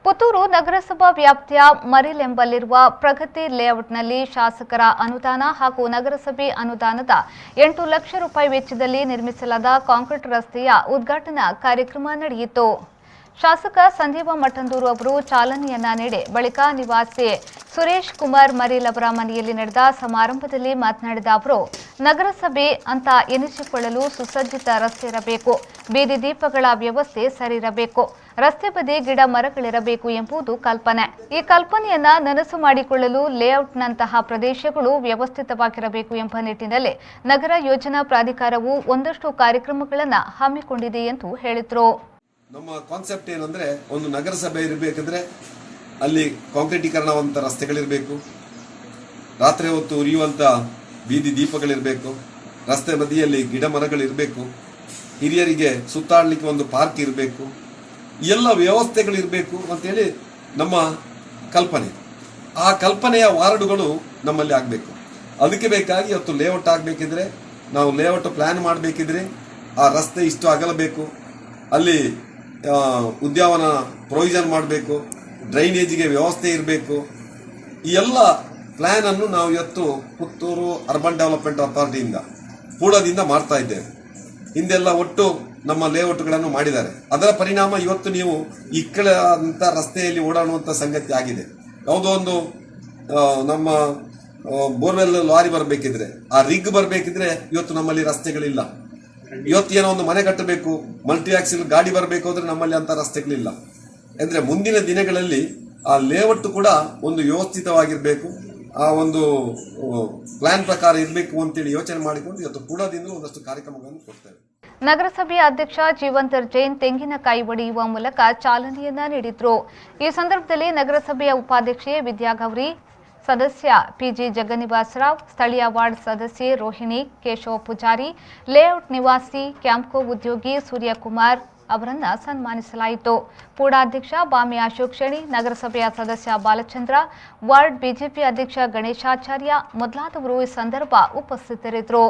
ಪುತ್ತೂರು ನಗರಸಭಾ ವ್ಯಾಪ್ತಿಯ ಮರಿಲ್ ಎಂಬಲ್ಲಿರುವ ಪ್ರಗತಿ ಲೇಔಟ್ನಲ್ಲಿ ಶಾಸಕರ ಅನುದಾನ ಹಾಗೂ ನಗರಸಭೆ ಅನುದಾನದ 8 ಲಕ್ಷ ರೂಪಾಯಿ ವೆಚ್ಚದಲ್ಲಿ ನಿರ್ಮಿಸಲಾದ ಕಾಂಕ್ರೀಟ್ ರಸ್ತೆಯ ಉದ್ಘಾಟನಾ ಕಾರ್ಯಕ್ರಮ ನಡೆಯಿತು. ಶಾಸಕ ಸಂಜೀವ ಮಠಂದೂರು ಅವರು ಚಾಲನೆಯನ್ನ ನೀಡಿ ಬಳಿಕ ನಿವಾಸಿ ಸುರೇಶ್ ಕುಮಾರ್ ಮರಿಲ್ ಅವರ ಮನೆಯಲ್ಲಿ ನಡೆದ ಸಮಾರಂಭದಲ್ಲಿ ಮಾತನಾಡಿದ ಅವರು, ನಗರಸಭೆ ಅಂತ ಎನಿಸಿಕೊಳ್ಳಲು ಸುಸಜ್ಜಿತ ರಸ್ತೆ ಇರಬೇಕು, ಬೀದಿ ದೀಪಗಳ ವ್ಯವಸ್ಥೆ ಸರಿಯಿರಬೇಕು, ರಸ್ತೆ ಬದಿ ಗಿಡ ಮರಗಳಿರಬೇಕು ಎಂಬುದು ಕಲ್ಪನೆ. ಈ ಕಲ್ಪನೆಯನ್ನ ನನಸು ಮಾಡಿಕೊಳ್ಳಲು ಲೇಔಟ್ನಂತಹ ಪ್ರದೇಶಗಳು ವ್ಯವಸ್ಥಿತವಾಗಿರಬೇಕು ಎಂಬ ನಿಟ್ಟಿನಲ್ಲಿ ನಗರ ಯೋಜನಾ ಪ್ರಾಧಿಕಾರವು ಒಂದಷ್ಟು ಕಾರ್ಯಕ್ರಮಗಳನ್ನು ಹಮ್ಮಿಕೊಂಡಿದೆ ಎಂದು ಹೇಳಿದರು. ನಮ್ಮ ಕಾನ್ಸೆಪ್ಟ್ ಏನಂದ್ರೆ, ಒಂದು ನಗರಸಭೆ ಇರಬೇಕಂದ್ರೆ ಅಲ್ಲಿ ಕಾಂಕ್ರೀಟೀಕರಣವಂತ ರಸ್ತೆಗಳಿರಬೇಕು, ರಾತ್ರಿ ಹೊತ್ತು ಉರಿಯುವಂತ ಬೀದಿ ದೀಪಗಳಿರಬೇಕು, ರಸ್ತೆ ಬದಿಯಲ್ಲಿ ಗಿಡ ಮರಗಳಿರಬೇಕು, ಹಿರಿಯರಿಗೆ ಸುತ್ತಾಡಲಿಕ್ಕೆ ಒಂದು ಪಾರ್ಕ್ ಇರಬೇಕು, ಎಲ್ಲ ವ್ಯವಸ್ಥೆಗಳಿರಬೇಕು ಅಂತೇಳಿ ನಮ್ಮ ಕಲ್ಪನೆ. ಆ ಕಲ್ಪನೆಯ ವಾರ್ಡುಗಳು ನಮ್ಮಲ್ಲಿ ಆಗಬೇಕು. ಅದಕ್ಕೆ ಬೇಕಾಗಿ ಇವತ್ತು ಲೇಔಟ್ ಆಗಬೇಕಿದ್ರೆ, ನಾವು ಲೇಔಟ್ ಪ್ಲಾನ್ ಮಾಡಬೇಕಿದ್ರೆ ಆ ರಸ್ತೆ ಇಷ್ಟು ಅಗಲಬೇಕು, ಅಲ್ಲಿ ಉದ್ಯಾನವನ ಪ್ರೊವಿಷನ್ ಮಾಡಬೇಕು, ಡ್ರೈನೇಜಿಗೆ ವ್ಯವಸ್ಥೆ ಇರಬೇಕು. ಈ ಎಲ್ಲ ಪ್ಲಾನ್ ಅನ್ನು ನಾವು ಇವತ್ತು ಪುತ್ತೂರು ಅರ್ಬನ್ ಡೆವಲಪ್ಮೆಂಟ್ ಅಥಾರಿಟಿಯಿಂದ ಪೂಡದಿಂದ ಮಾಡ್ತಾ ಇದ್ದೇವೆ. ಹಿಂದೆಲ್ಲ ಒಟ್ಟು ನಮ್ಮ ಲೇಔಟ್ಗಳನ್ನು ಮಾಡಿದ್ದಾರೆ. ಅದರ ಪರಿಣಾಮ ಇವತ್ತು ನೀವು ಇಕ್ಕಳಂತ ರಸ್ತೆಯಲ್ಲಿ ಓಡಾಡುವಂತ ಸಂಗತಿ ಆಗಿದೆ. ಯಾವುದೋ ಒಂದು ನಮ್ಮ ಬೋರ್ವೆಲ್ ಲಾರಿ ಬರಬೇಕಿದ್ರೆ, ಆ ರಿಗ್ ಬರಬೇಕಿದ್ರೆ ಇವತ್ತು ನಮ್ಮಲ್ಲಿ ರಸ್ತೆಗಳಿಲ್ಲ. ಇವತ್ತು ಏನೋ ಒಂದು ಮನೆ ಕಟ್ಟಬೇಕು, ಮಲ್ಟಿ ಆಕ್ಸಿಲ್ ಗಾಡಿ ಬರಬೇಕು ಅಂದ್ರೆ ನಮ್ಮಲ್ಲಿ ಅಂತ ರಸ್ತೆಗಳಿಲ್ಲ. ಅಂದ್ರೆ ಮುಂದಿನ ದಿನಗಳಲ್ಲಿ ಆ ಲೇಔಟ್ ಕೂಡ ಒಂದು ವ್ಯವಸ್ಥಿತವಾಗಿರ್ಬೇಕು, ಆ ಒಂದು ಪ್ಲಾನ್ ಪ್ರಕಾರ ಇರಬೇಕು ಅಂತೇಳಿ ಯೋಚನೆ ಮಾಡಿಕೊಂಡು ಇವತ್ತು ಪೂಡದಿಂದ ಒಂದಷ್ಟು ಕಾರ್ಯಕ್ರಮಗಳನ್ನು ಕೊಡ್ತೇವೆ. ನಗರಸಭೆಯ ಅಧ್ಯಕ್ಷ ಜೀವಂತರ್ ಜೈನ್ ತೆಂಗಿನಕಾಯಿ ಒಡೆಯುವ ಮೂಲಕ ಚಾಲನೆಯನ್ನ ನೀಡಿದ್ರು. ಈ ಸಂದರ್ಭದಲ್ಲಿ ನಗರಸಭೆಯ ಉಪಾಧ್ಯಕ್ಷೆ ವಿದ್ಯಾಗೌರಿ, ಸದಸ್ಯ ಪಿಜಿ ಜಗನ್ನಿವಾಸರಾವ್, ಸ್ಥಳೀಯ ವಾರ್ಡ್ ಸದಸ್ಯೆ ರೋಹಿಣಿ, ಕೇಶವ ಪೂಜಾರಿ, ಲೇಔಟ್ ನಿವಾಸಿ ಕ್ಯಾಂಪ್ಕೋ ಉದ್ಯೋಗಿ ಸೂರ್ಯಕುಮಾರ್ ಅವರನ್ನ ಸನ್ಮಾನಿಸಲಾಯಿತು. ಪೂಡಾಧ್ಯಕ್ಷ ಬಾಮಿ ಅಶೋಕ್ ಶೆಣಿ, ನಗರಸಭೆಯ ಸದಸ್ಯ ಬಾಲಚಂದ್ರ, ವಾರ್ಡ್ ಬಿಜೆಪಿ ಅಧ್ಯಕ್ಷ ಗಣೇಶಾಚಾರ್ಯ ಮೊದಲಾದವರು ಈ ಸಂದರ್ಭ ಉಪಸ್ಥಿತರಿದ್ದರು.